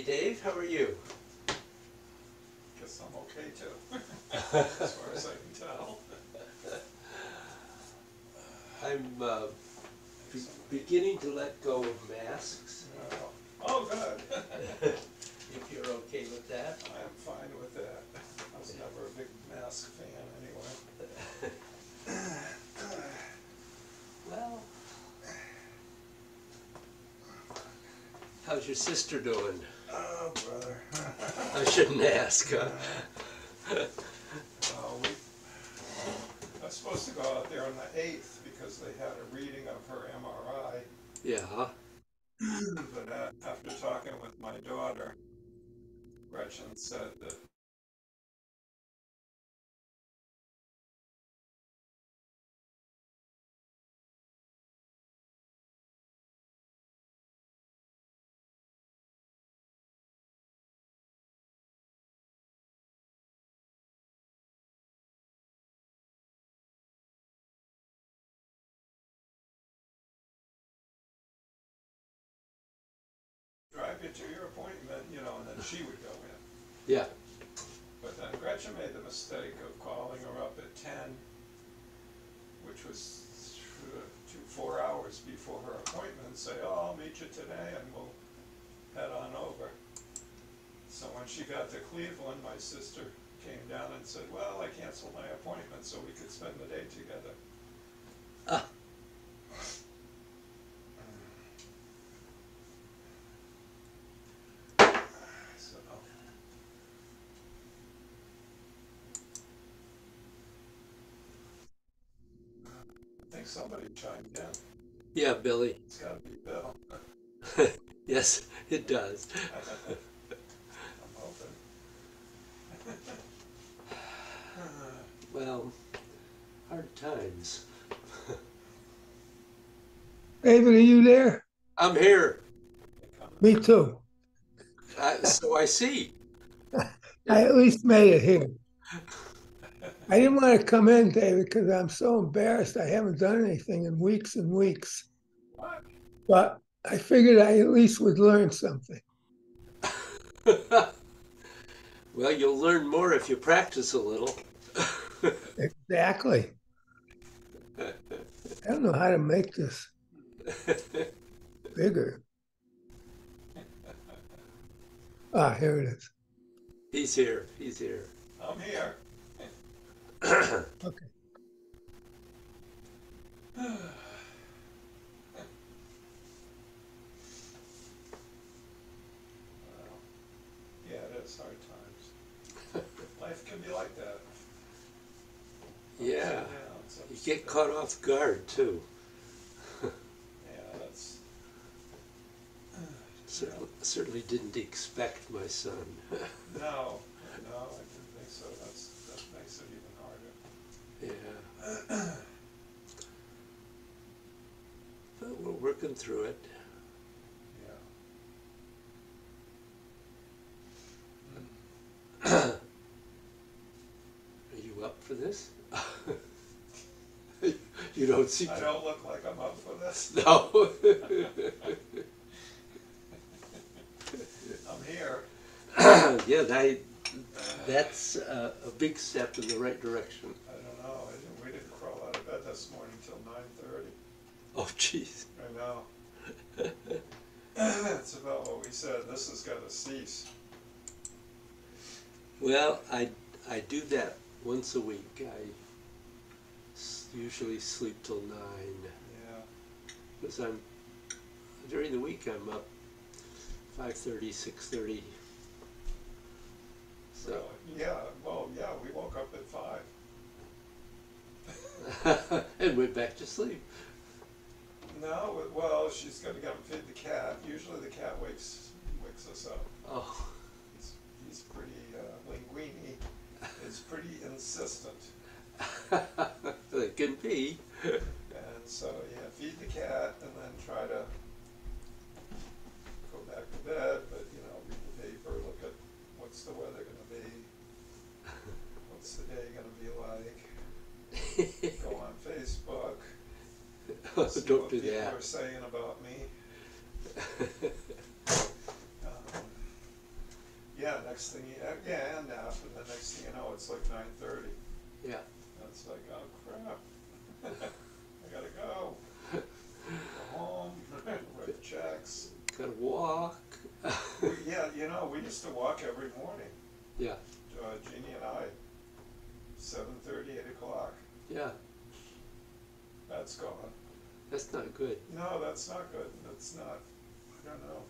Hey Dave, how are you? Guess I'm okay too, as far as I can tell. I'm beginning to let go of masks, Oh, good. if you're okay with that. I am fine with that. I was never a big mask fan anyway. Well, how's your sister doing? Oh, brother. I shouldn't ask, huh? I was supposed to go out there on the 8th because they had a reading of her MRI. Yeah. But after talking with my daughter, Gretchen said that drive you to your appointment, and then she would go in. Yeah. But then Gretchen made the mistake of calling her up at 10, which was 4 hours before her appointment, and say, oh, I'll meet you today and we'll head on over. So when she got to Cleveland, my sister came down and said, well, I canceled my appointment so we could spend the day together. Ah. So, I think somebody chimed in. Yeah, Billy. It's got to be Bill. Yes, it does. I'm hoping. Well, hard times. David, are you there? I'm here. Me too. So I see. I at least made it here. I didn't want to come in, David, because I'm so embarrassed. I haven't done anything in weeks and weeks. What? But I figured I at least would learn something. Well, you'll learn more if you practice a little. Exactly. I don't know how to make this bigger. Ah, here it is. He's here. He's here. I'm here. Okay. Well, yeah, it is hard times. Life can be like that. Yeah. It's You get caught off guard, too. Yeah, that's. Certainly didn't expect my son. No, I didn't think so. That makes it even harder. Yeah. But we're working through it. Yeah. Are you up for this? You don't seem I to. don't look like I'm up for this. No. I'm here. Yeah, that's a big step in the right direction. I don't know. We didn't crawl out of bed this morning till 9:30. Oh, jeez. I know. That's about what we said. This has got to cease. Well, I do that once a week. I usually sleep till 9. Yeah. Because during the week I'm up 5:30, 6:30. So. Really? Yeah. Well, yeah. We woke up at 5. And went back to sleep. No. Well, she's got to go and feed the cat. Usually the cat wakes us up. Oh. He's pretty linguini. Is pretty insistent. It can be. And so, yeah, feed the cat and then try to go back to bed, but, read the paper, look at what's the weather going to be, what's the day going to be like, go on Facebook, see Don't what do people that. are saying about me. next thing yeah, and nap, and the next thing you know, it's like 9:30. Yeah. It's like, oh crap, I gotta go home, write checks. Gotta walk. Yeah, you know, we used to walk every morning, Yeah. Jeannie and I, 7:30, 8 o'clock. Yeah. That's gone. That's not good. No, that's not good. That's not, I don't know.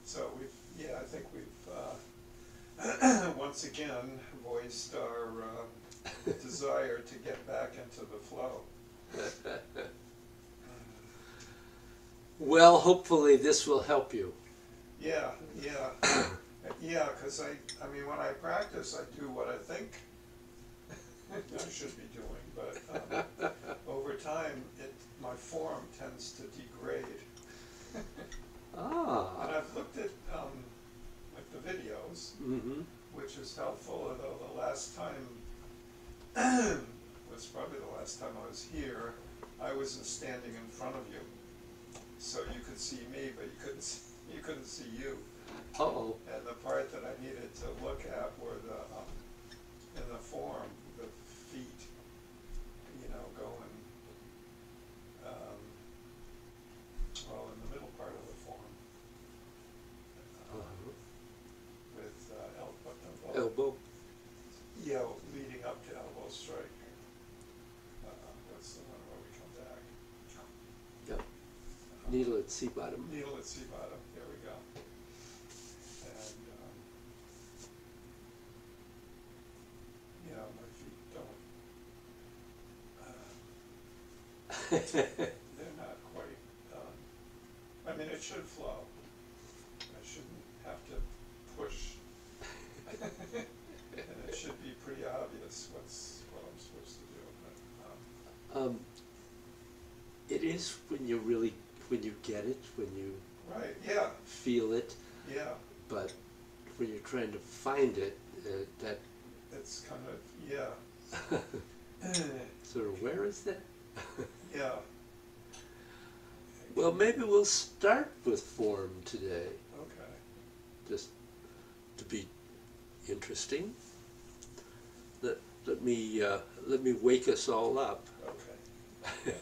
So yeah, I think we've, once again, voiced our desire to get back into the flow. Well, hopefully this will help you. Yeah, yeah, because I mean, when I practice, I do what I think I should be doing, but over time, my form tends to degrade. Ah. And I've looked at like the videos, which is helpful, although the last time was probably the last time I was here, I wasn't standing in front of you. So you could see me, but you couldn't see you. Uh-oh. And the part that I needed to look at were in the form, the feet, you know, going, well, in the middle part of the form, with Elbow. yeah, leading up to elbow strike. What's the one where we come back? Yep. Needle at C bottom. Needle at C bottom. There we go. And you know, my feet don't. They're not quite. I mean, it should flow. I shouldn't have to push. And it should be pretty obvious what I'm supposed to do. But, It is when you get it, when you right, yeah, feel it, yeah. but when you're trying to find it, that It's kind of, yeah. sort of, where is that? Yeah. Well, maybe we'll start with form today, Okay. just to be interesting. Let me wake us all up. Okay.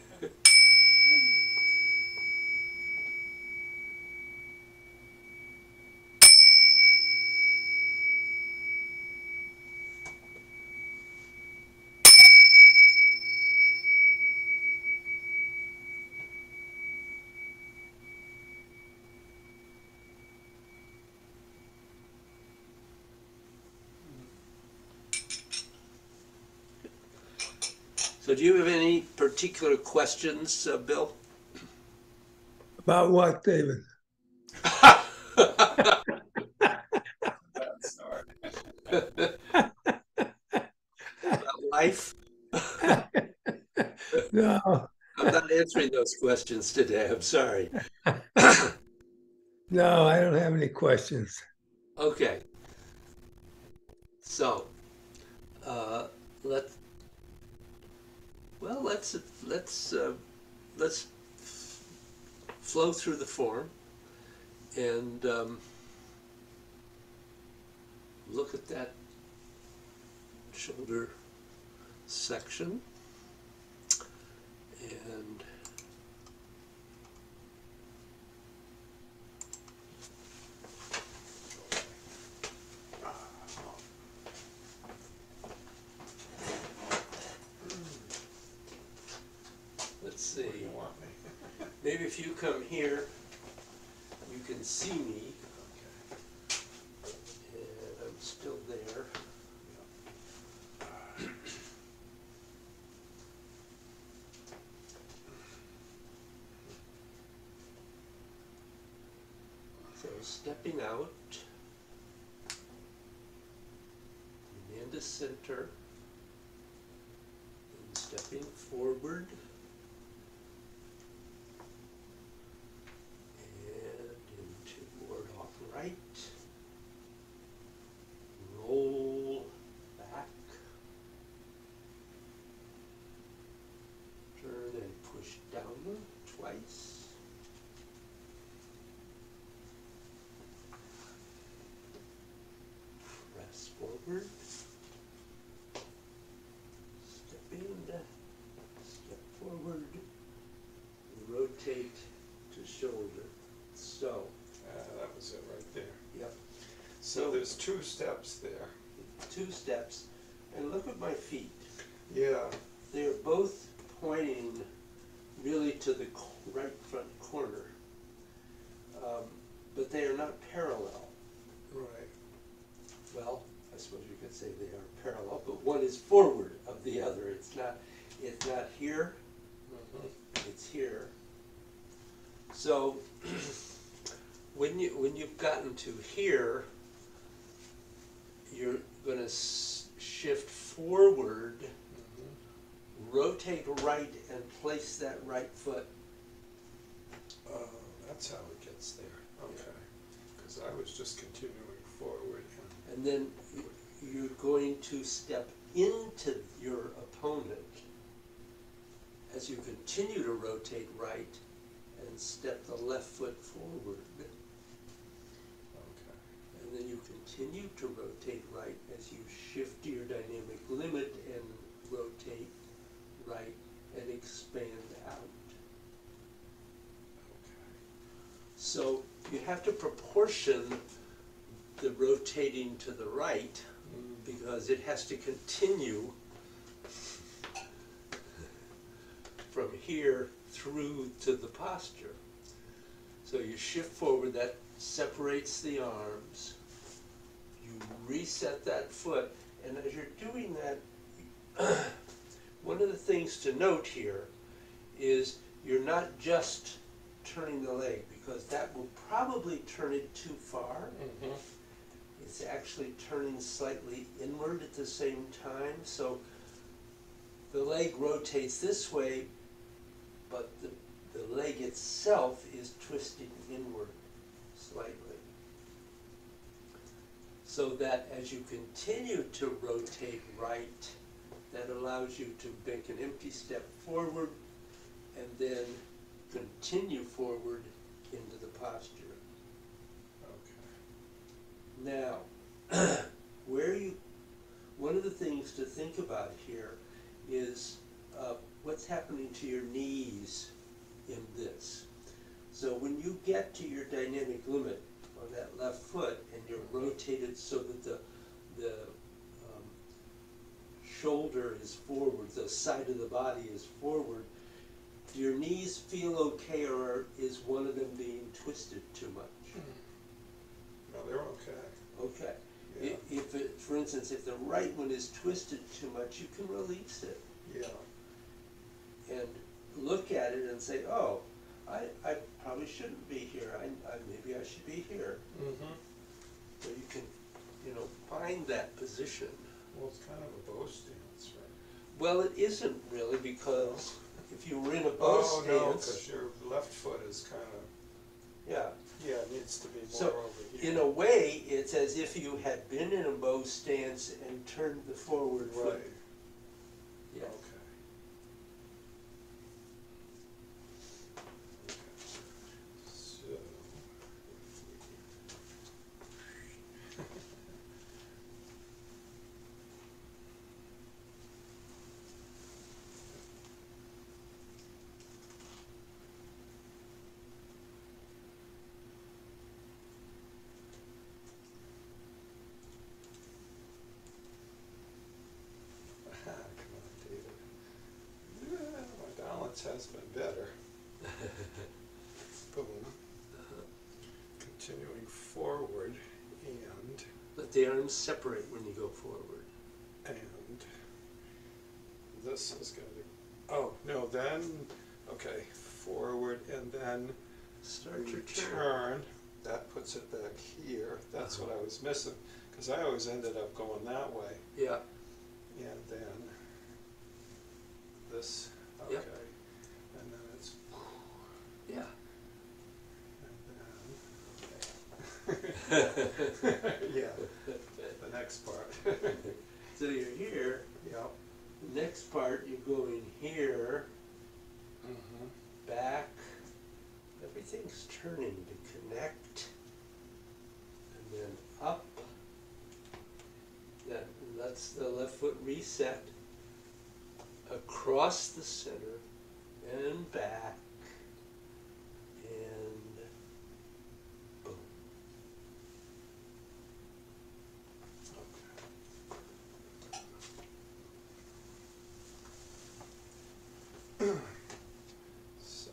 So do you have any particular questions, Bill? About what, David? That's all About life? No, I'm not answering those questions today, I'm sorry. no, I don't have any questions. Okay. So, let's flow through the form and look at that shoulder section and let's see. What do you want me? Maybe if you come here, you can see me. And I'm still there. So stepping out, and into center, and stepping forward. Right, roll back, turn and push down twice, forward, step in, step forward, and rotate to shoulder. So, That was it right there. yep, So there's two steps there. 2 steps. And look at my feet. Yeah. They're both pointing really to the right front corner, but they are not parallel. Right. Well, I suppose you could say they are parallel, but one is forward of the other. It's not here, it's here. So when you've gotten to here, you're going to shift forward, rotate right, and place that right foot. That's how it gets there. Okay. Because I was just continuing forward. And then you're going to step into your opponent as you continue to rotate right and step the left foot forward. Okay. And then you continue to rotate right as you shift your dynamic limit and rotate right and expand out. So you have to proportion the rotating to the right because it has to continue from here through to the posture. So you shift forward, that separates the arms. You reset that foot, and as you're doing that, one of the things to note here is you're not just turning the leg, because that will probably turn it too far. It's actually turning slightly inward at the same time, so the leg rotates this way, but the leg itself is twisting inward slightly. So that as you continue to rotate right, that allows you to make an empty step forward and then continue forward into the posture. Okay. Now, one of the things to think about here is what's happening to your knees in this. So when you get to your dynamic limit on that left foot and you're rotated so that the shoulder is forward, the side of the body is forward, do your knees feel okay, or is one of them being twisted too much? No, they're okay. Okay. Yeah. If it, for instance, if the right one is twisted too much, you can release it Yeah. and look at it and say, oh, I probably shouldn't be here. Maybe I should be here. So you can, find that position. Well, it's kind of a bow stance, right? Well, it isn't really, because if you were in a bow Oh, no, stance, because your left foot is kind of, yeah. it needs to be more So, over here. in a way, it's as if you had been in a bow stance and turned the forward Right. foot. Yeah. Okay. So, come on, David. Yeah, my balance has been better. Boom. Continuing forward, and Let the arms separate when you go forward. this is going to, oh, no, then, okay, forward, and then Start your turn. turn. That puts it back here. That's what I was missing, because I always ended up going that way. Yeah. And then this, okay. Yep. And then it's, Yeah. and then, yeah, the next part. So you're here. Yep. The next part, you're going here, back. Everything's turning to connect. And then up. That lets the left foot reset across the center and back, and boom. Okay. So.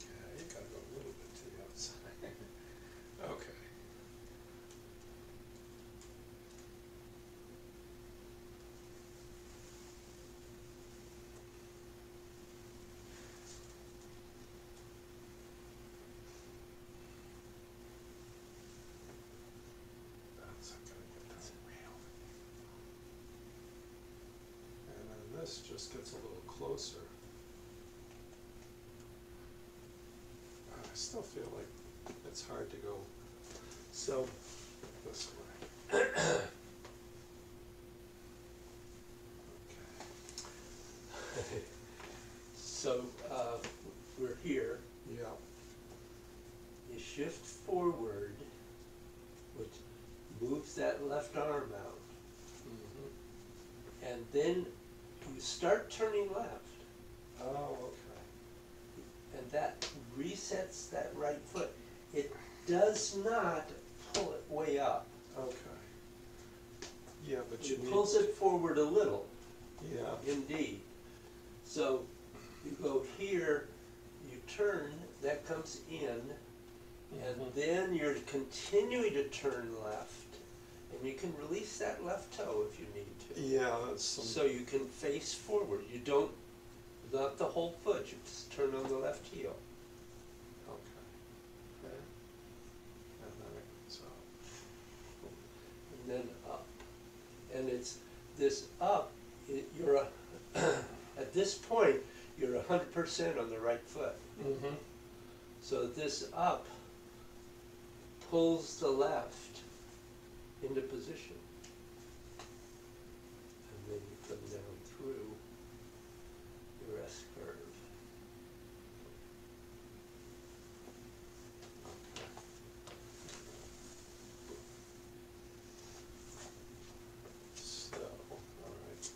Yeah, you gotta go a little bit to the outside. Okay. That's I gotta get that rail. And then this just gets a little closer. I still feel like it's hard to go So, this way. Okay. so we're here. Yeah. You shift forward, which moves that left arm out, Mm-hmm. and then you start turning left, Oh, okay. and that resets that right foot. It does not pull it way up. Okay. Yeah, but you It need. pulls it forward a little, Yeah. indeed. So you go here, you turn, that comes in, and Mhm. then you're continuing to turn left, and you can release that left toe if you need to. Yeah, that's some. So you can face forward. You don't, not the whole foot, you just turn on the left heel. Okay. Okay? And then it goes up. And then up. And it's this up, you're at this point, you're 100% on the right foot. Mm-hmm. So this up pulls the left into position. And then you come down through your S curve. So, all right.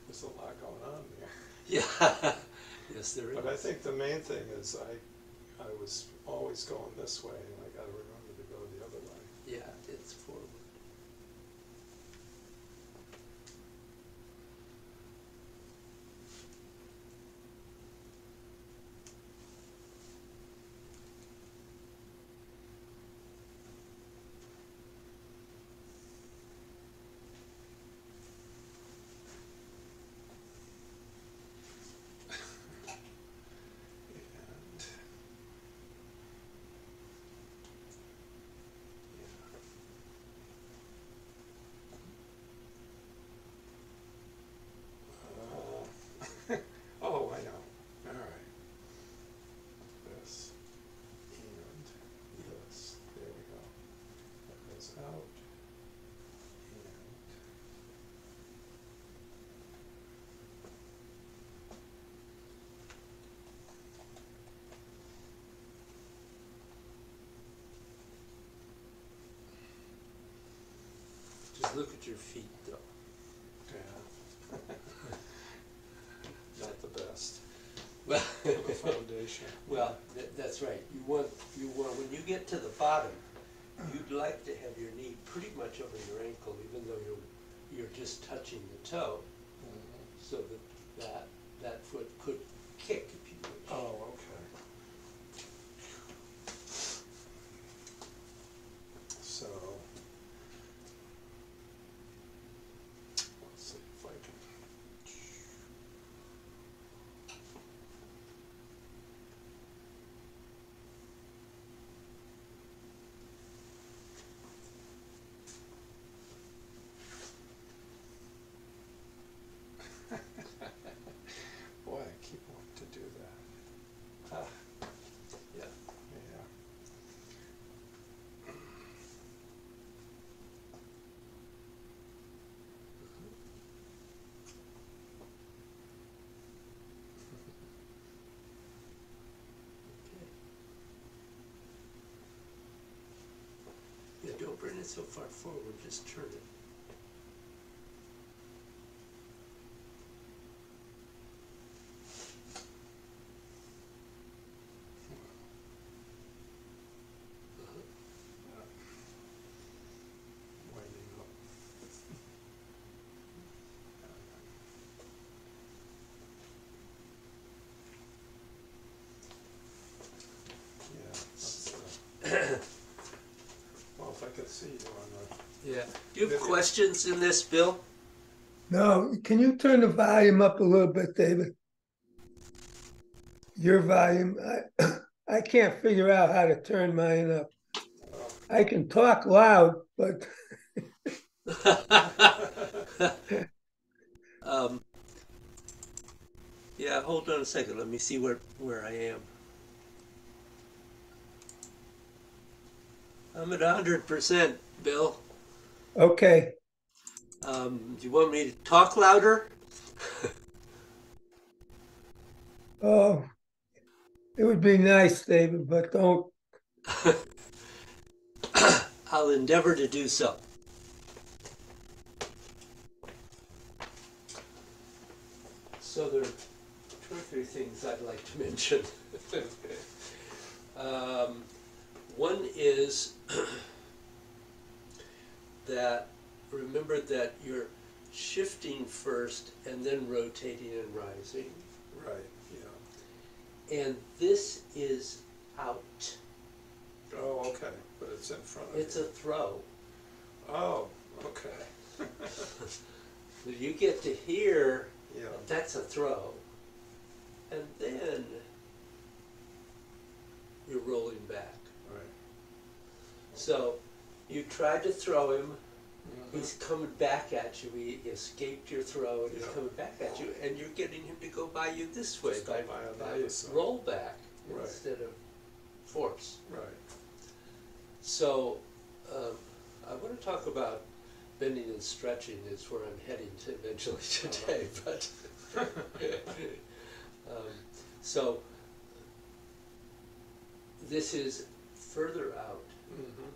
There's a lot going on there. Yeah, yes there is. But I think the main thing is I was always going this way, and I gotta remember to go the other way. Yeah, it's forward. And yeah. Oh, I know. All right. This and this. There we go. That goes out. And Just look at your feet though. yeah. Not the best. Well, For the foundation. well, that's right. You want, when you get to the bottom, you'd like to have your knee pretty much over your ankle, even though you're just touching the toe, Mhm. so that foot could kick if you wish. Oh, okay. So, let's see if I can. Boy, I keep wanting to do that. it so far forward, just turn it. Winding up. Yeah, that's, well, if I could see you on Yeah. Do you have Video. questions in this, Bill? No, can you turn the volume up a little bit, David? Your volume. I can't figure out how to turn mine up. I can talk loud, but um, yeah, hold on a second. Let me see where I am. I'm at 100%, Bill. okay. Do you want me to talk louder? Oh, it would be nice, David, but don't. I'll endeavor to do so. So there are 2 or 3 things I'd like to mention. One is that remember that you're shifting first and then rotating and rising. right, yeah. And this is out. Oh, okay, but it's in front of It's you. a throw. Oh, okay. You get to hear Yeah, that's a throw. And then you're rolling back. right. So you tried to throw him. Mhm. He's coming back at you. He escaped your throw and he's Yeah. coming back at you. And you're getting him to go by you this way Just go by on the other side. roll back Right. instead of force. Right. So I want to talk about bending and stretching is where I'm heading to eventually today. But so this is further out Mhm.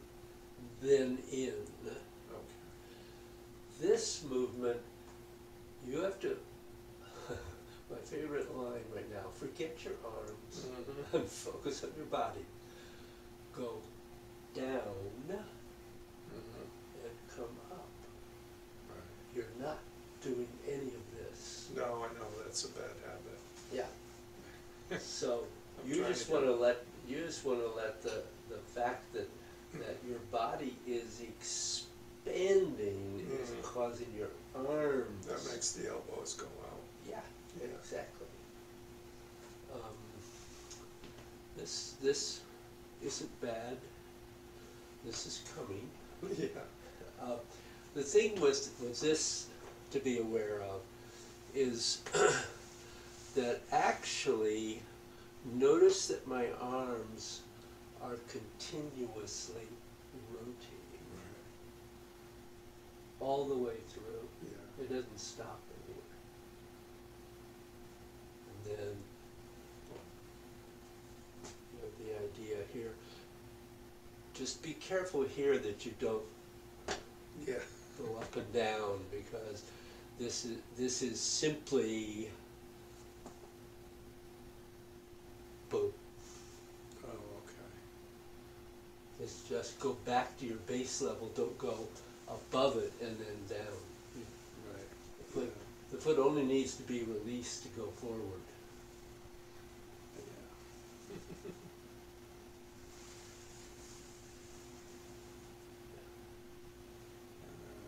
than in. Okay. This movement, you have to, my favorite line right now, forget your arms Mhm. and focus on your body. Go down Mhm. and come up. Right. You're not doing any of this. No, I know, that's a bad habit. Yeah. So I'm you trying just to want get- to let the fact that your body is expanding is Mhm. causing your arms. That makes the elbows go out. Yeah, Yeah. exactly. This isn't bad. This is coming. Yeah. The thing was this to be aware of is that actually notice that my arms are continuously rotating all the way through. Yeah. It doesn't stop anywhere. And then you have the idea here. Just be careful here that you don't Yeah. go up and down, because this is simply boom. Oh, okay. It's just go back to your base level. Don't go above it and then down. Right. Foot, the foot only needs to be released to go forward. Yeah.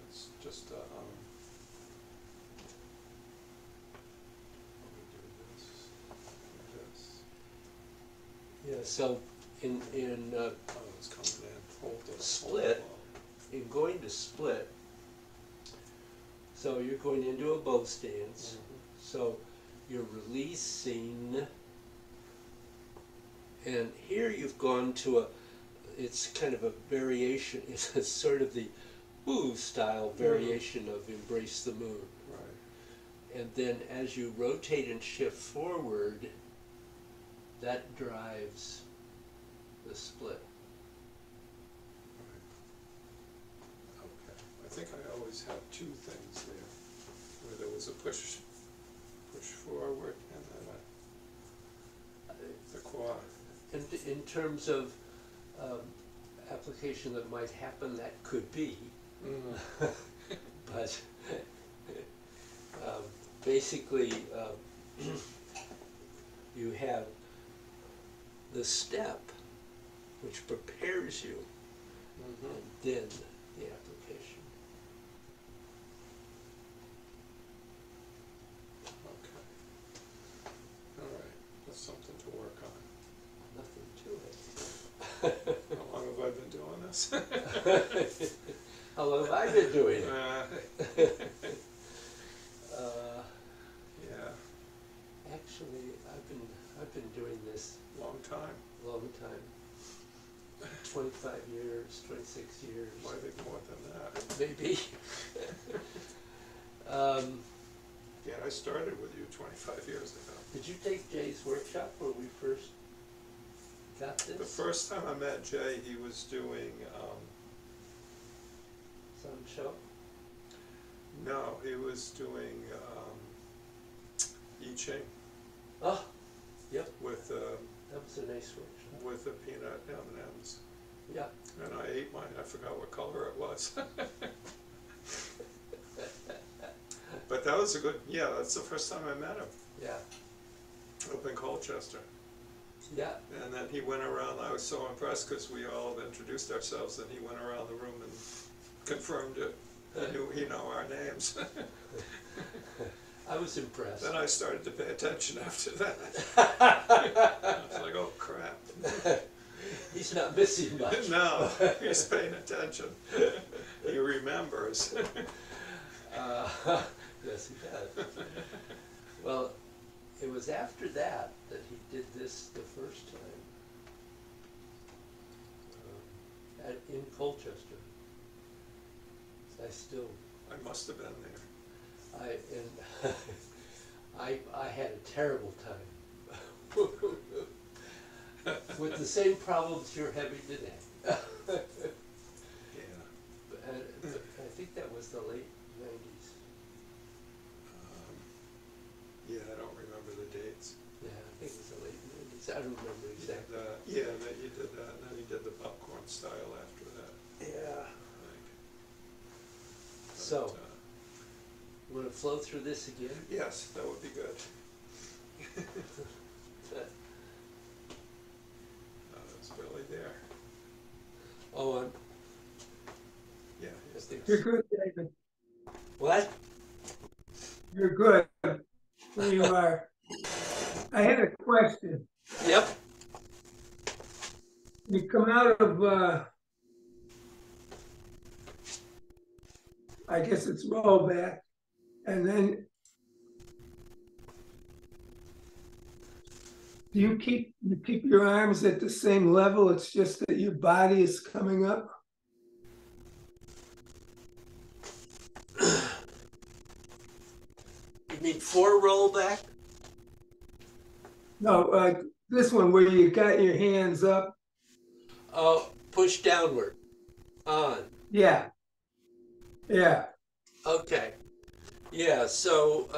It's just, let me do this. Yeah. So in Oh, it's coming in. Hold the Split. in going to split, so you're going into a bow stance. So you're releasing, and here you've gone to it's kind of a variation, it's sort of the woo style variation of Embrace the Moon. Right. And then as you rotate and shift forward, that drives the split. two things there, where there was a push forward and then the quad. And in terms of application that might happen, that could be. But basically, you have the step which prepares you, and then the application. Okay. All right. That's something to work on. Nothing to it. How long have I been doing this? How long have I been doing it? Yeah, Actually, I've been doing this long time. a long time. 25 years, 26 years. I think more than that. Maybe. Yeah, I started with you 25 years ago. Did you take Jay's workshop when we first got this? The first time I met Jay, he was doing, Sound show? no, he was doing I Ching Oh, yep, with that was a nice workshop. with the peanut M&Ms. Yeah. And I ate mine. I forgot what color it was. But that was a good, yeah, that's the first time I met him, Yeah. up in Colchester. Yeah. And then he went around, I was so impressed because we all introduced ourselves and he went around the room and confirmed it. He knew our names. I was impressed. Then I started to pay attention after that. I was like, oh crap. He's not missing much. No, he's paying attention. He remembers. Yes, he does. Well, it was after that that he did this the first time in Colchester. I must have been there. I had a terrible time with the same problems you're having today. Yeah. I think that was the late 90s. Yeah, I don't remember the dates. Yeah, I think it was the late 90s. I don't remember exactly. Yeah, that you did that, and then he did the popcorn style after that, Yeah. I think. So, But, you want to flow through this again? yes, that would be good. It's really there. Oh, Yeah, here's the. You're good, David. what? You're good. There you are. I had a question. Yep. You come out of, I guess it's rollback, and then do you keep your arms at the same level? It's just that your body is coming up? You mean for rollback? No, this one where you got your hands up. Oh, push downward. On. Yeah. Yeah. Okay. Yeah, so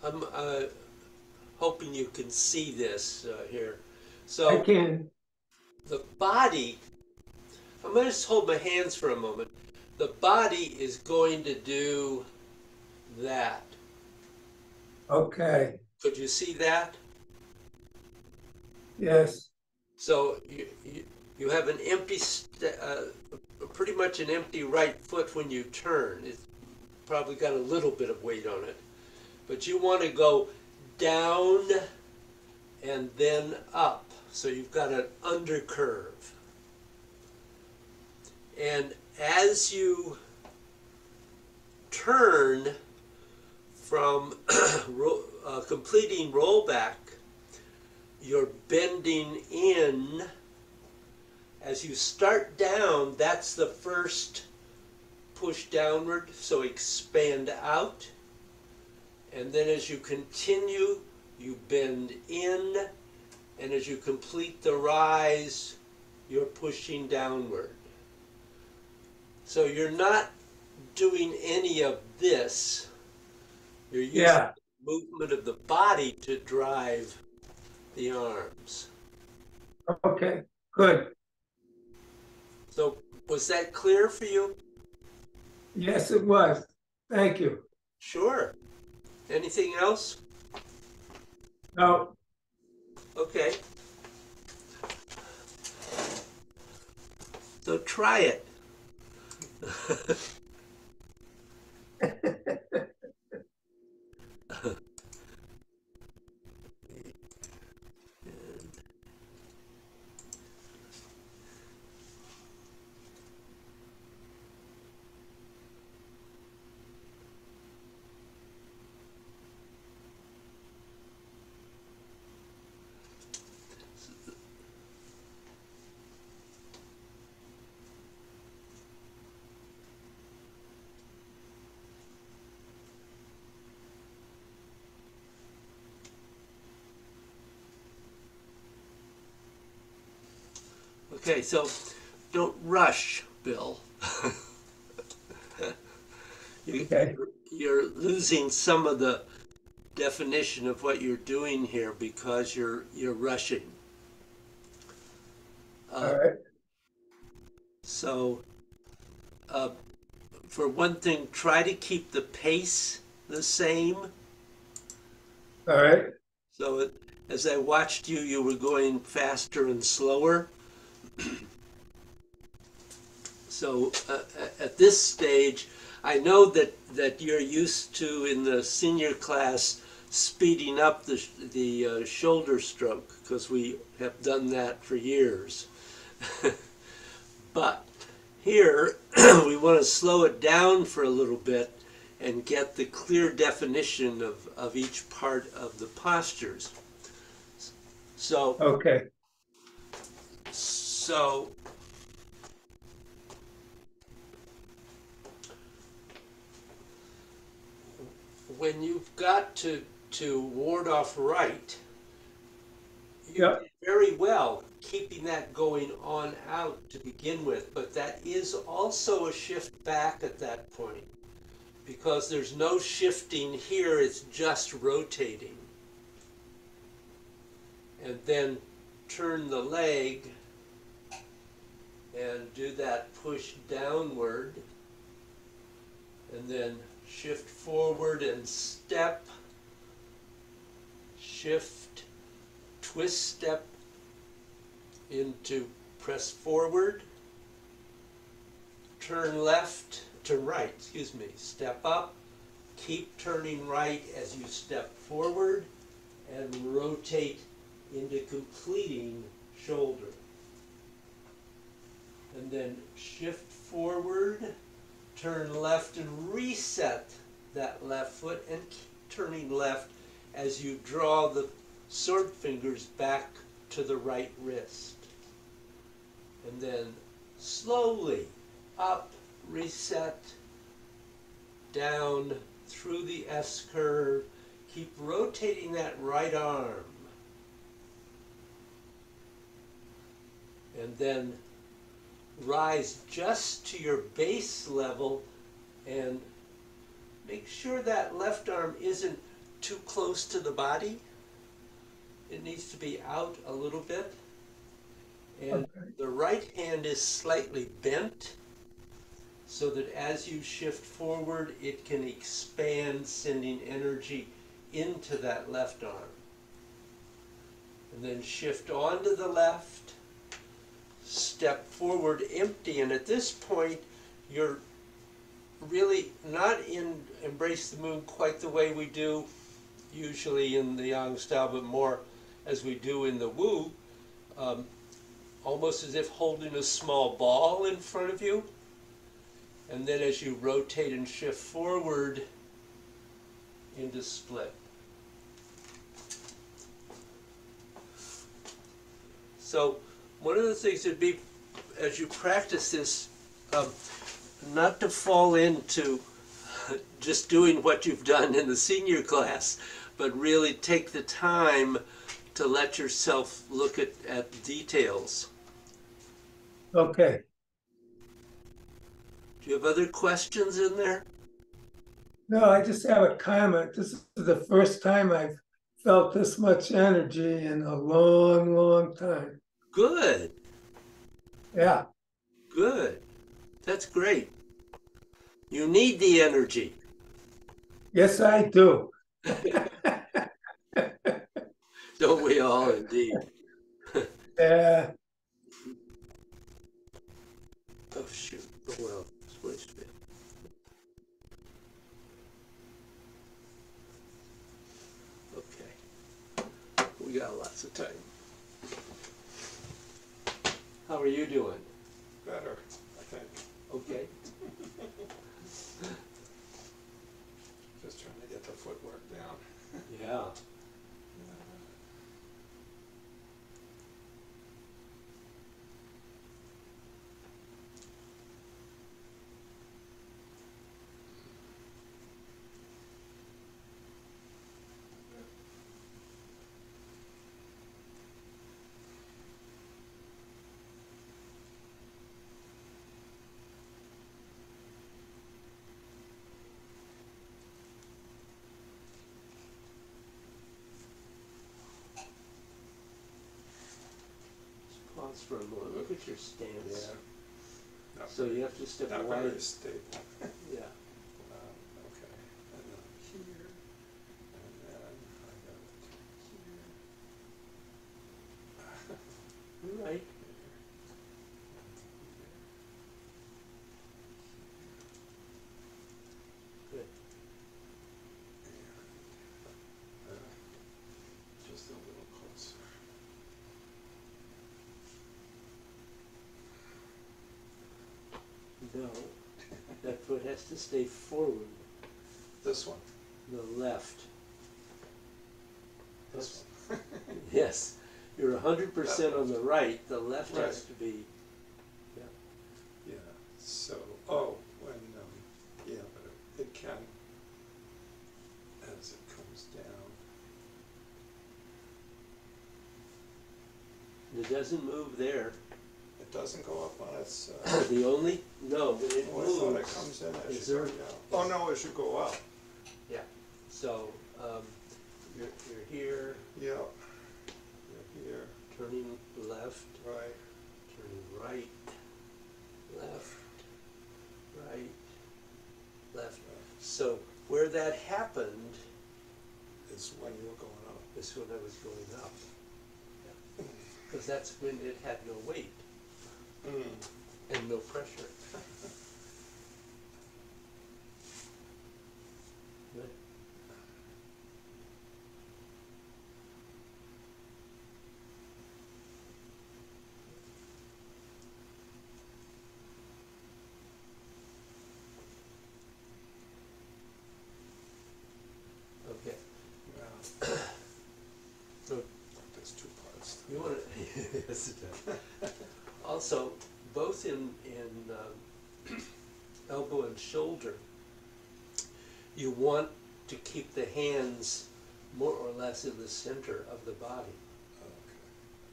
I'm hoping you can see this here. I So can. the body, I'm going to just hold my hands for a moment. The body is going to do that. Okay. Could you see that? Yes. So you have an empty, pretty much an empty right foot when you turn. It's probably got a little bit of weight on it. But you want to go down and then up. So you've got an undercurve. And as you turn from completing rollback, you're bending in. As you start down, that's the first push downward, so expand out. And then as you continue, you bend in. And as you complete the rise, you're pushing downward. So you're not doing any of this. You're using Yeah. the movement of the body to drive the arms. Okay. Good. So was that clear for you? Yes, it was. Thank you. Sure. Anything else? No. Okay. So try it. Okay, so don't rush, Bill. Okay. You're losing some of the definition of what you're doing here because you're rushing. All right. So, uh, for one thing, try to keep the pace the same. All right. So, as I watched you, you were going faster and slower. So, at this stage, I know that you're used to in the senior class speeding up the shoulder stroke because we have done that for years. But here, we want to slow it down for a little bit and get the clear definition of each part of the postures. So, Okay. so when you've got to ward off right, you Yeah. did very well keeping that going on out to begin with, but that is also a shift back at that point because there's no shifting here, it's just rotating. And then turn the leg and do that push downward and then shift forward and step, shift, twist step into press forward, turn right, step up, keep turning right as you step forward and rotate into completing shoulder. And then shift forward, turn left and reset that left foot and keep turning left as you draw the sword fingers back to the right wrist. And then slowly up, reset, down through the S curve. Keep rotating that right arm. And then rise just to your base level and make sure that left arm isn't too close to the body. It needs to be out a little bit. And Okay. the right hand is slightly bent so that as you shift forward, it can expand, sending energy into that left arm. And then shift onto the left, step forward empty, and at this point, you're really not in Embrace the Moon quite the way we do usually in the Yang style, but more as we do in the Wu, almost as if holding a small ball in front of you. And then as you rotate and shift forward into split. So one of the things would be, as you practice this, not to fall into just doing what you've done in the senior class, but really take the time to let yourself look at details. Okay. Do you have other questions in there? No, I just have a comment. This is the first time I've felt this much energy in a long, long time. Good, Yeah. good. That's great. You need the energy. Yes, I do. Don't we all, indeed? Yeah. Oh, shoot. Oh, well, switch bit. Okay. We got lots of time. How are you doing? Better, I think. Okay. Just trying to get the footwork down. Yeah. Pause for a moment. Look at your stance. Yeah. Not So you have to step not wide. very stable. Yeah. Okay. And then here, and then I got it here. All right. Good. Just a little closer. No. That foot has to stay forward. This one. The left. This one. Yes. You're 100% on the right. The left Right. has to be. Yeah. Yeah. So, when yeah, but it can as it comes down. It doesn't move there. It doesn't go up on its. The only no, it Oh, I thought it moves. comes in as Is you go there- down. Oh no, as you go up. Yeah. So you're here, Yeah. You're here, turning left, right. turning right, left, right, left. So where that happened Is when you were going up. is when I was going up. Because that's when it had no weight and no pressure. Good. Okay. Yeah. So There's two parts. you want to, yes, it does. Also, both in elbow and shoulder, you want to keep the hands more or less in the center of the body.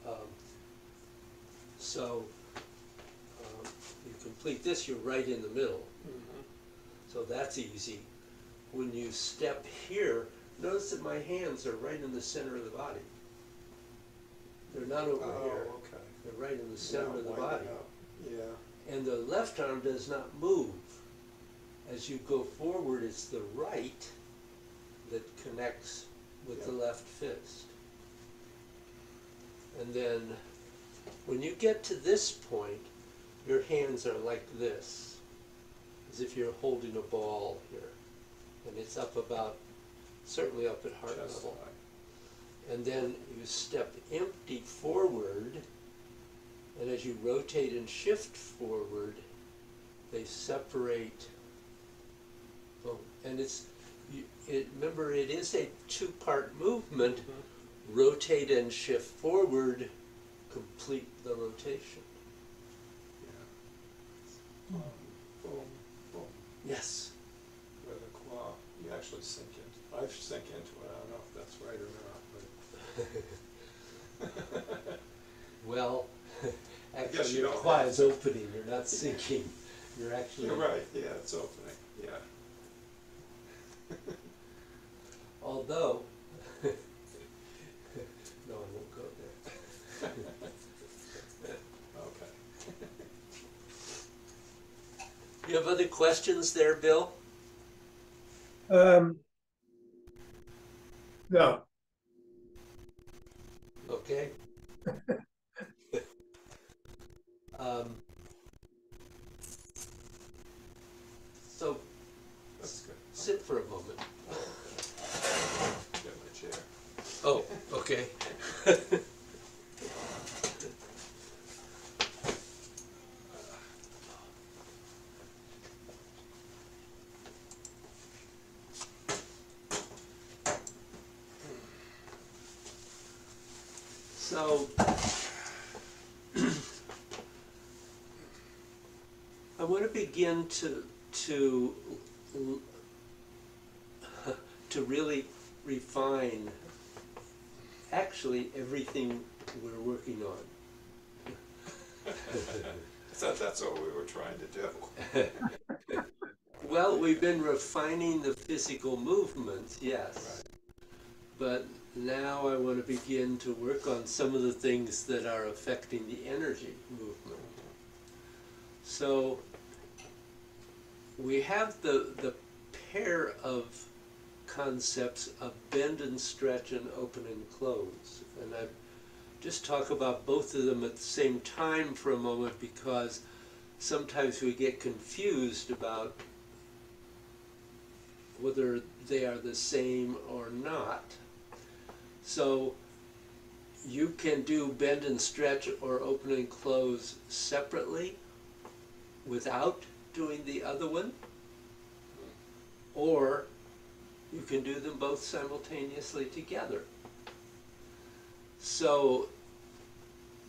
Okay. So you complete this, you're right in the middle. So that's easy. When you step here, notice that my hands are right in the center of the body. They're not over here. Oh, okay. They're right in the center Now of the wind it body. up. Yeah. And the left arm does not move. As you go forward, it's the right that connects with the left fist. And then when you get to this point, your hands are like this, as if you're holding a ball here. And it's up about, certainly up at heart Chest level. high. And then you step empty forward, and as you rotate and shift forward, they separate. Boom. And remember, it is a two-part movement. Rotate and shift forward, complete the rotation. Yeah. Boom, boom. Yes. Where the claw, you actually sink in. I sink into it. I don't know if that's right or not, but. Well, guess So you your don't quad have is to. opening, you're not sinking. You're actually. You're right, yeah, it's opening, yeah. Although, no, I won't go there. Okay. You have other questions there, Bill? Um, no, Okay. Um, so That's good. sit for a moment. Get my chair. Oh, okay. So I want to begin to to really refine actually everything we're working on. I thought that's what we were trying to do. Well, we've been refining the physical movements, yes. But now I want to begin to work on some of the things that are affecting the energy movement. So we have the pair of concepts of bend and stretch and open and close. And I just talk about both of them at the same time for a moment because sometimes we get confused about whether they are the same or not. So you can do bend and stretch or open and close separately without doing the other one, or you can do them both simultaneously together. So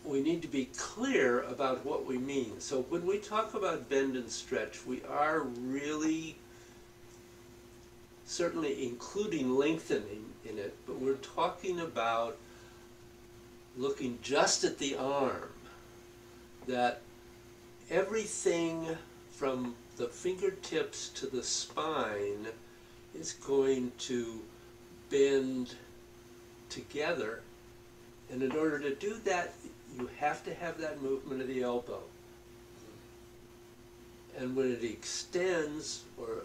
we need to be clear about what we mean. So when we talk about bend and stretch, we are really certainly including lengthening in it, but we're talking about looking just at the arm, that everything from the fingertips to the spine is going to bend together. And in order to do that, you have to have that movement of the elbow. And when it extends, or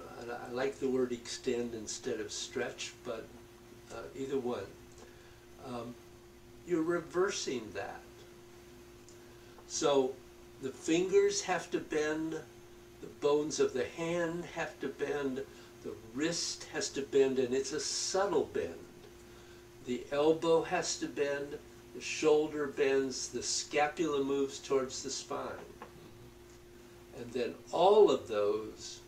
I like the word extend instead of stretch, but either one, you're reversing that. So the fingers have to bend, the bones of the hand have to bend, the wrist has to bend, and it's a subtle bend. The elbow has to bend, the shoulder bends, the scapula moves towards the spine. And then all of those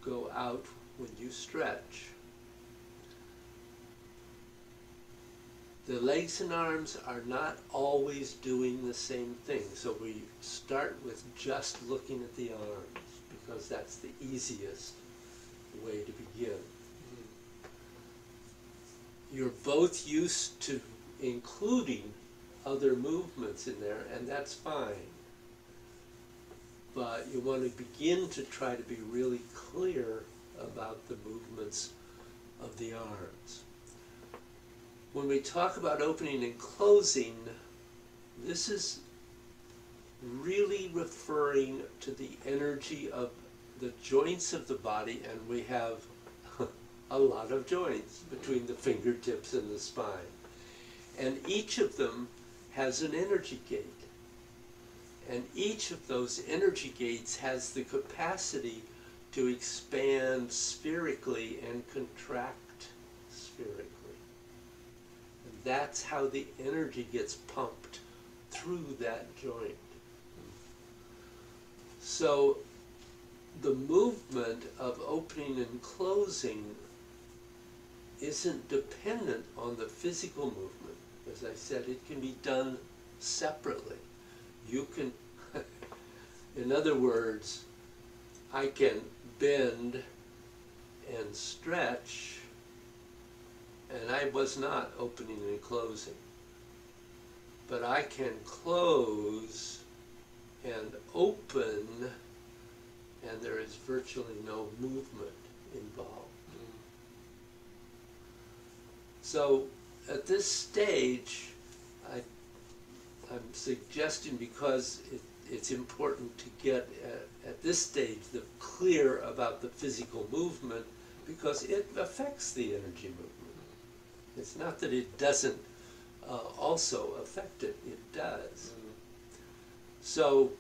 go out when you stretch. The legs and arms are not always doing the same thing. So we start with just looking at the arms because that's the easiest way to begin. You're both used to including other movements in there, and that's fine. But you want to begin to try to be really clear about the movements of the arms. When we talk about opening and closing, this is really referring to the energy of the joints of the body, and we have a lot of joints between the fingertips and the spine. And each of them has an energy gate. And each of those energy gates has the capacity to expand spherically and contract spherically. And that's how the energy gets pumped through that joint. So the movement of opening and closing isn't dependent on the physical movement. As I said, it can be done separately. You can, in other words, I can bend and stretch, and I was not opening and closing. But I can close and open, and there is virtually no movement involved. So at this stage, I'm suggesting, because it's important to get at this stage the clear about the physical movement, because it affects the energy movement. It's not that it doesn't also affect it, it does. So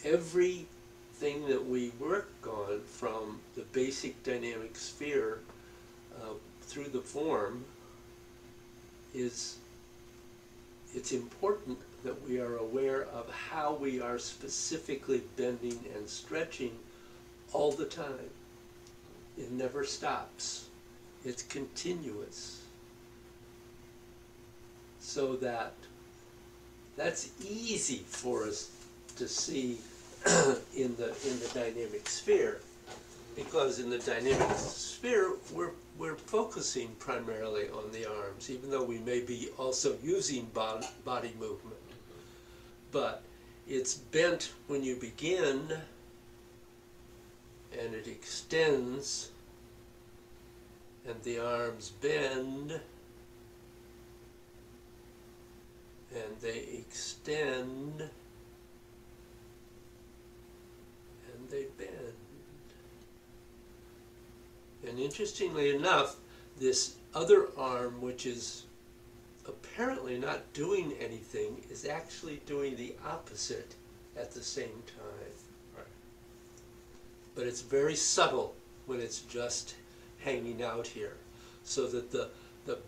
everything that we work on, from the basic dynamic sphere through the form, it's important that we are aware of how we are specifically bending and stretching all the time. It never stops. It's continuous. So that's easy for us to see in the dynamic sphere, because in the dynamic sphere we're focusing primarily on the arms, even though we may be also using body movement. But it's bent when you begin, and it extends, and the arms bend, and they extend, and they bend. And interestingly enough, this other arm, which is apparently not doing anything, is actually doing the opposite at the same time. Right. But it's very subtle when it's just hanging out here, so that the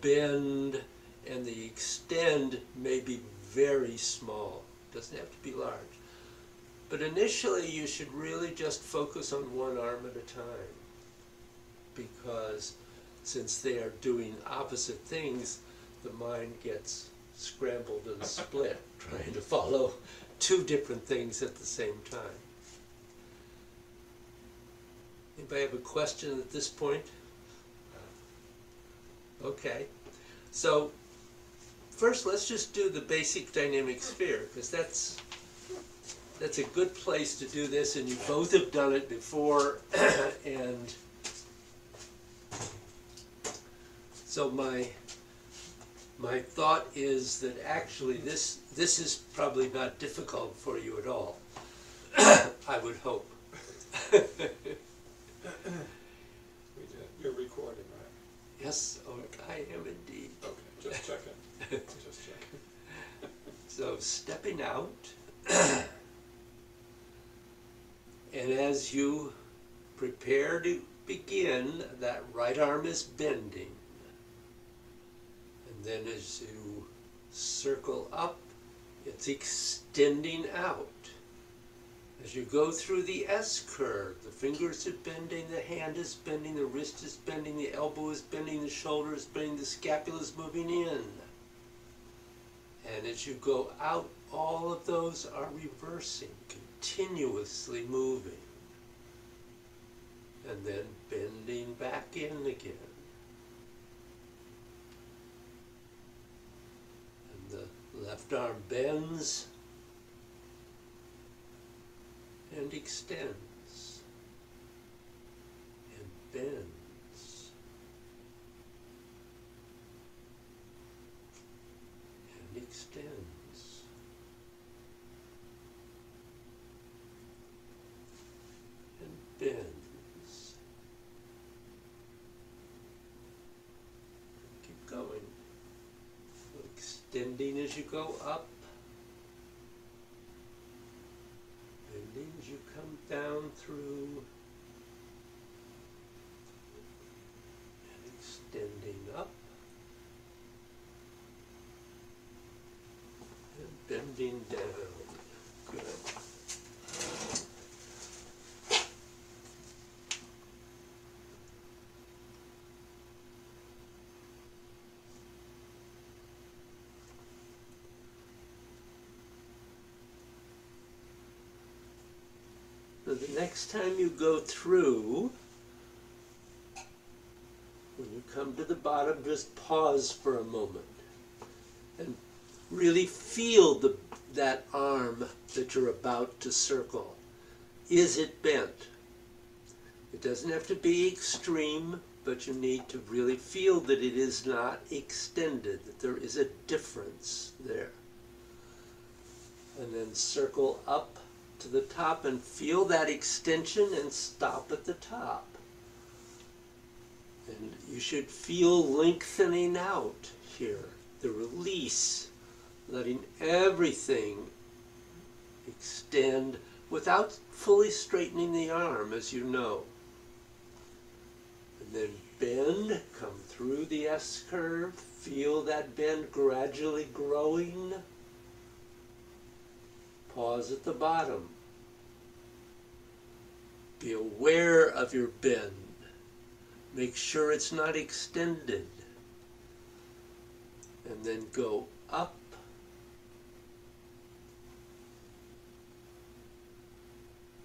bend and the extend may be very small. Doesn't have to be large. But initially you should really just focus on one arm at a time, because since they are doing opposite things, the mind gets scrambled and split trying to follow two different things at the same time. Anybody have a question at this point? Okay. So first let's just do the basic dynamic sphere, because that's a good place to do this, and you both have done it before. And so my thought is that actually this is probably not difficult for you at all. I would hope. We did. You're recording, right? Yes, oh, I am indeed. Okay, just checking. Just checking. So stepping out, and as you prepare to begin, that right arm is bending. And then as you circle up, it's extending out. As you go through the S curve, the fingers are bending, the hand is bending, the wrist is bending, the elbow is bending, the shoulder is bending, the scapula is moving in. And as you go out, all of those are reversing, continuously moving. And then bending back in again. And the left arm bends and extends and bends and extends and bends. Keep going. Extending as you go up. Bending as you come down through, and extending up, and bending down. Good. So the next time you go through, when you come to the bottom, just pause for a moment and really feel the that arm that you're about to circle. Is it bent? It doesn't have to be extreme, but you need to really feel that it is not extended, that there is a difference there. And then circle up to the top and feel that extension and stop at the top. And you should feel lengthening out here, the release, letting everything extend without fully straightening the arm, as you know. And then bend, come through the S curve, feel that bend gradually growing. Pause at the bottom. Be aware of your bend. Make sure it's not extended. And then go up.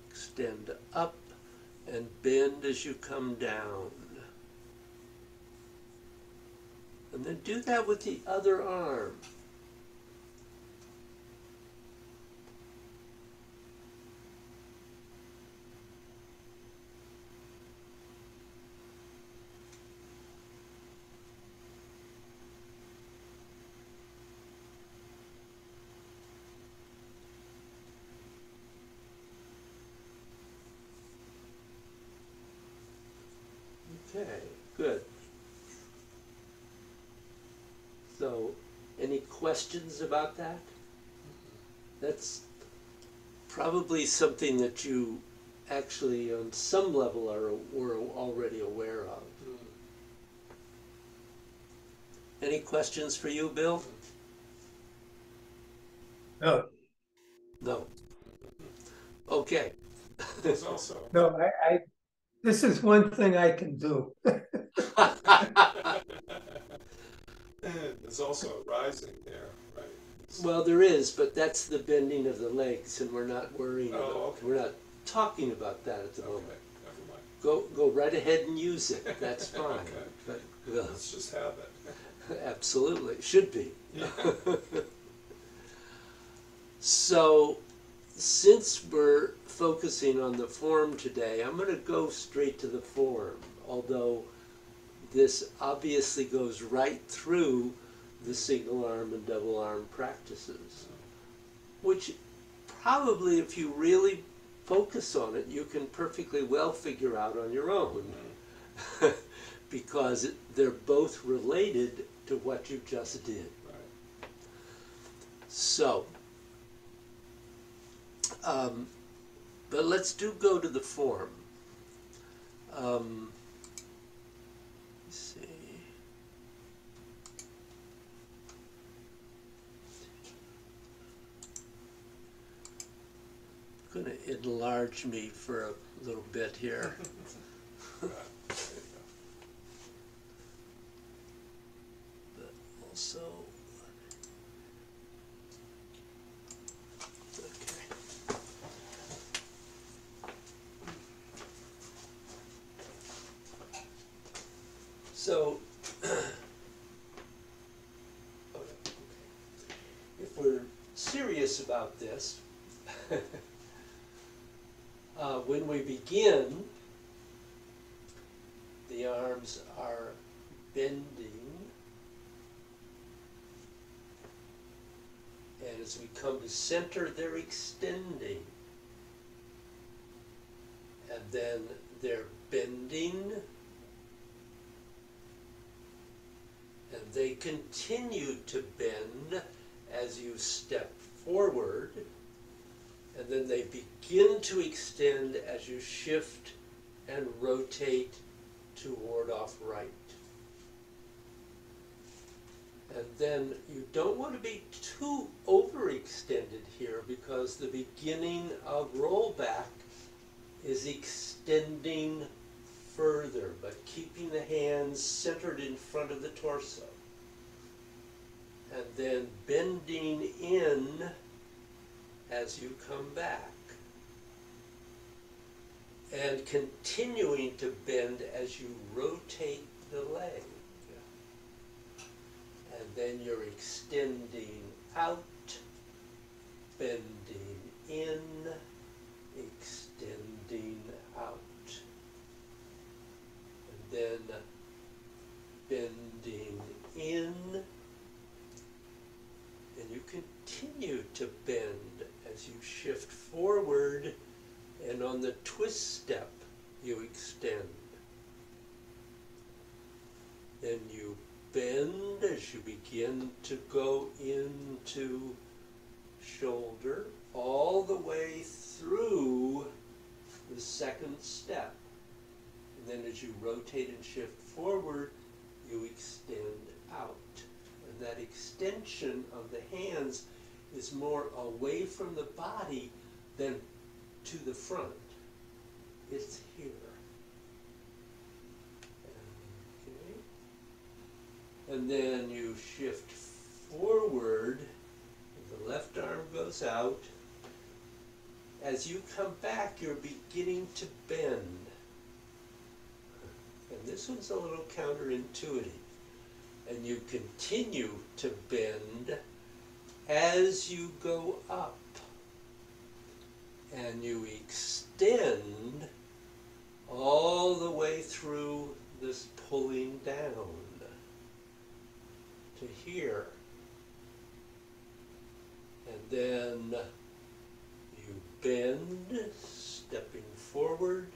Extend up and bend as you come down. And then do that with the other arm. Okay, good. So, any questions about that? That's probably something that you actually on some level were already aware of. Any questions for you, Bill? No, No. Okay. There's also, no, this is one thing I can do. there's also a rising there, right? Well, there is, but that's the bending of the legs, and we're not worrying about. Oh, okay. We're not talking about that at the Okay, moment. never mind. Go right ahead and use it. That's fine. Okay. But, Let's just have it. absolutely, should be. Yeah. So, since we're focusing on the form today, I'm going to go straight to the form, although this obviously goes right through the single arm and double arm practices, which probably, if you really focus on it, you can perfectly well figure out on your own, because they're both related to what you just did. Right. So, but let's go to the form. Let's see. I'm going to enlarge me for a little bit here. But also, okay. So, if we're serious about this, when we begin, the arms are bending, and as we come to center, they're extending, and then they're bending, and they continue to bend as you step forward, and then they begin to extend as you shift and rotate toward off right. And then you don't want to be too overextended here, because the beginning of rollback is extending further, but keeping the hands centered in front of the torso. And then bending in as you come back. And continuing to bend as you rotate the leg. And then you're extending out bending in, extending out, and then bending in, and you continue to bend as you shift forward, and on the twist step you extend. Then you bend as you begin to go into shoulder all the way through the second step. And then as you rotate and shift forward, you extend out. And that extension of the hands is more away from the body than to the front. It's here. Okay. And then you shift forward, the left arm goes out. As you come back, you're beginning to bend. And this one's a little counterintuitive. And you continue to bend as you go up. And you extend all the way through this pulling down to here. And then you bend, stepping forward.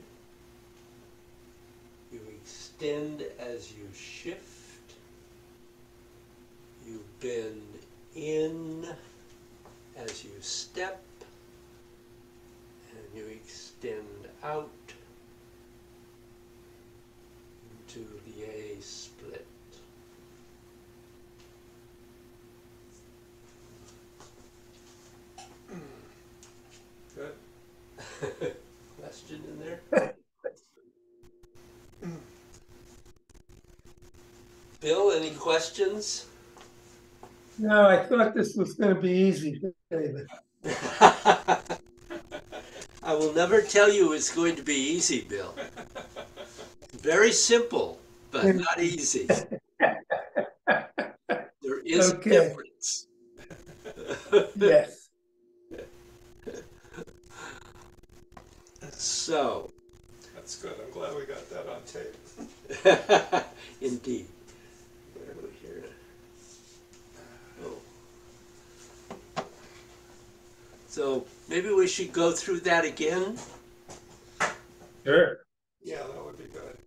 You extend as you shift. You bend in as you step. And you extend out into the A split. Good. Question in there? Bill, any questions? No, I thought this was going to be easy, David. I will never tell you it's going to be easy, Bill. Very simple, but not easy. There is a difference. Yes. So. That's good. I'm glad we got that on tape. Indeed. Where are we here? Oh. So maybe we should go through that again. Sure. Yeah, that would be good.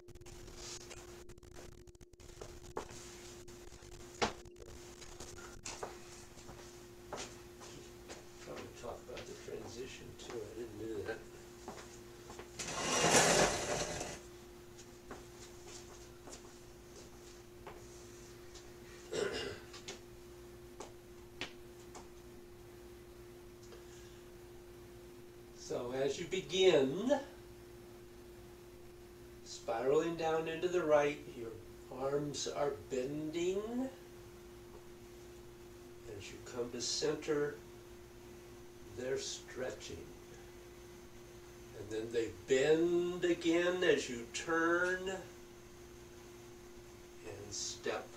Probably talk about the transition too. I didn't do that. So as you begin spiraling down into the right, your arms are bending. As you come to center, they're stretching. And then they bend again as you turn and step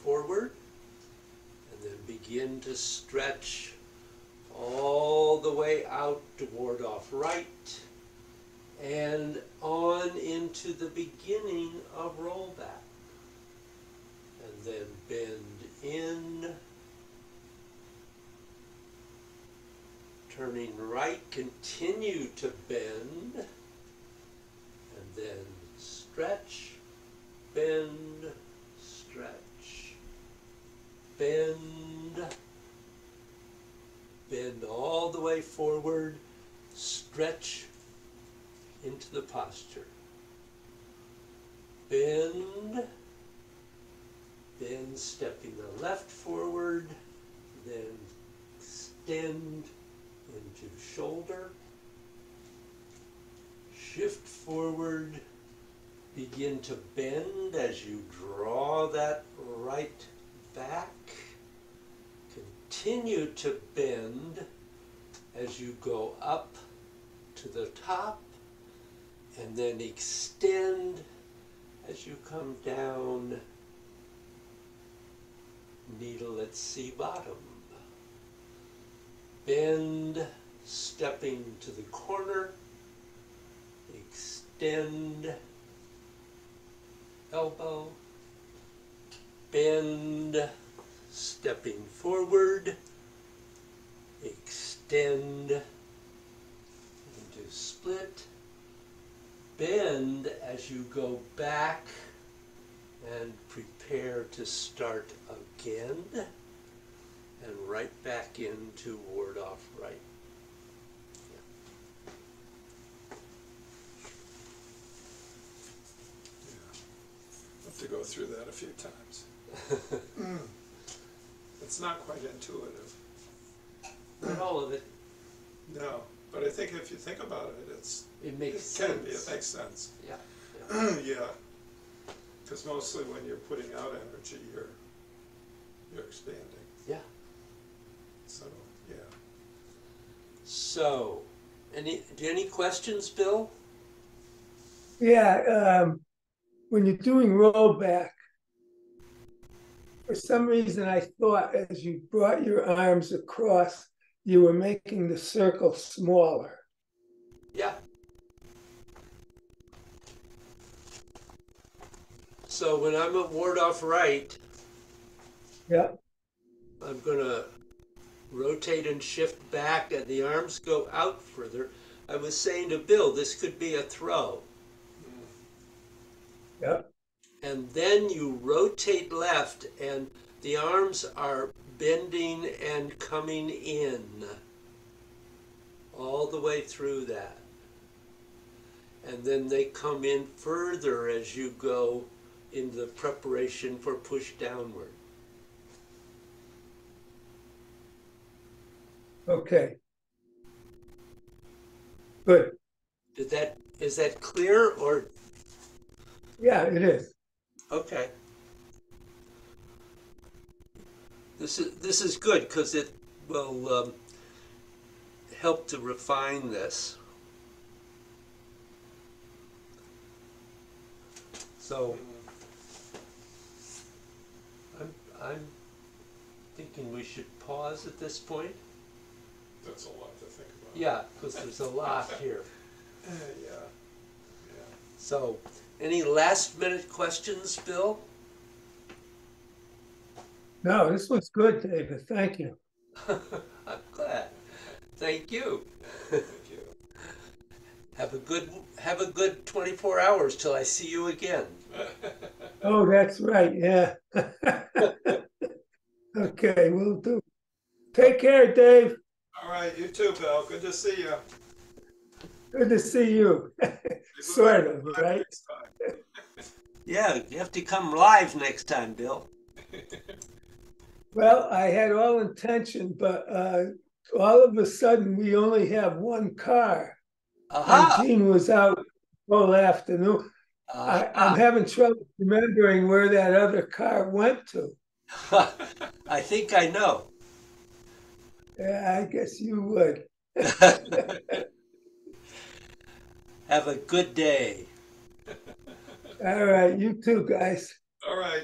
forward. And then begin to stretch all the way out to ward off right and on into the beginning of rollback. And then bend in, turning right, continue to bend, and then stretch, bend, stretch, bend, bend all the way forward, stretch into the posture. Bend, then stepping the left forward, then extend into shoulder, shift forward, begin to bend as you draw that right back. Continue to bend as you go up to the top, and then extend as you come down, needle at C bottom. bend, stepping to the corner, extend, elbow, bend, stepping forward, extend, and do split, bend as you go back and prepare to start again, and right back into ward off right. Have to go through that a few times. It's not quite intuitive. Not all of it. No, but I think if you think about it, It makes it can be, sense. it makes sense. Yeah. Yeah, because mostly when you're putting out energy, you're expanding. Yeah. So, yeah. So, any questions, Bill? Yeah, when you're doing rollback, for some reason I thought as you brought your arms across, you were making the circle smaller. Yeah. So when I'm at ward off right, Yeah. I'm gonna rotate and shift back and the arms go out further. I was saying to Bill, this could be a throw. Yeah. And then you rotate left and the arms are bending and coming in all the way through that. And then they come in further as you go in the preparation for push downward. Okay. Good. Is that clear or? Yeah, it is. Okay. This is good because it will help to refine this. So I'm thinking we should pause at this point. That's a lot to think about. Yeah, because there's a lot here. Yeah, yeah. So, any last minute questions, Bill? No, this was good, David. Thank you. I'm glad. Thank you. Thank you. Have a good 24 hours till I see you again. Oh, that's right. Yeah. Okay, we'll do. Take care, Dave. All right, you too, Bill. Good to see you. Good to see you. Sort of, right? Next time. Yeah, you have to come live next time, Bill. Well, I had all intention, but all of a sudden we only have one car, and Aha! Gene was out all afternoon. I'm having trouble remembering where that other car went to. I think I know. Yeah, I guess you would. Have a good day. All right, you too, guys. All right.